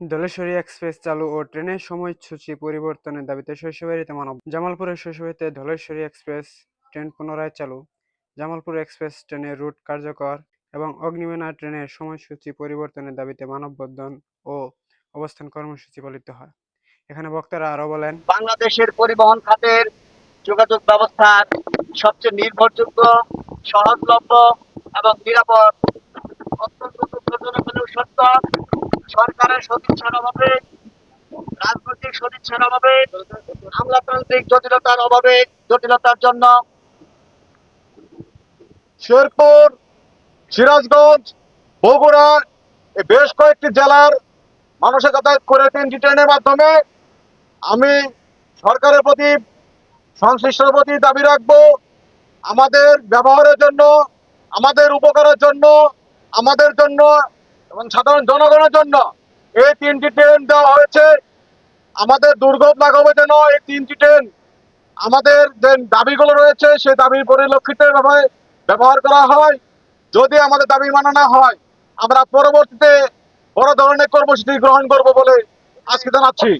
Dhaleshwari express চালু ও ট্রেনের সময়সূচি পরিবর্তনের দাবিতে শৈশবাড়িতে মানব জামালপুরের শৈশবাড়িতে ধলেশ্বরী এক্সপ্রেস ট্রেন পুনরায় চালু। জামালপুর এক্সপ্রেস ট্রেনের রুট কার্যকর এবং অগ্নিবীণা ট্রেনের সময়সূচি পরিবর্তনের দাবিতে মানববন্ধন ও অবস্থান কর্মসূচি পালিত হয়। এখানে বক্তারা আরো বলেন, বাংলাদেশের পরিবহন খাতের যোগাযোগ ব্যবস্থার সবচেয়ে নির্ভরযোগ্য, সহজলভ্য এবং নিরাপদ। অত্যন্ত দুঃখজনক হলেও সত্য, সরকারের সদিচ্ছার অভাবে, রাজনৈতিক সদিচ্ছার অভাবে, আমলাতান্ত্রিক জটিলতার জন্য শেরপুর, সিরাজগঞ্জ, বগুড়া বেশ কয়েকটি জেলার মানুষের যাতায়াত করে 3টি ট্রেনের মাধ্যমে। আমি সরকারের প্রতি, সংশ্লিষ্টদের প্রতি দাবি রাখবো, আমাদের ব্যবহারের জন্য, আমাদের উপকারের জন্য, আমাদের জন্য এবং সাধারণ জনগণের জন্য এই 3টি ট্রেন দেওয়া হয়েছে। আমাদের দুর্ভোগ লাঘবে যেন এই 3টি ট্রেন আমাদের যে দাবিগুলো রয়েছে সেই দাবি পরিলক্ষিত ভাবে ব্যবহার করা হয়। যদি আমাদের দাবি মানা না হয়, আমরা পরবর্তীতে বড় ধরনের কর্মসূচি গ্রহণ করব বলে আজকে জানাচ্ছি।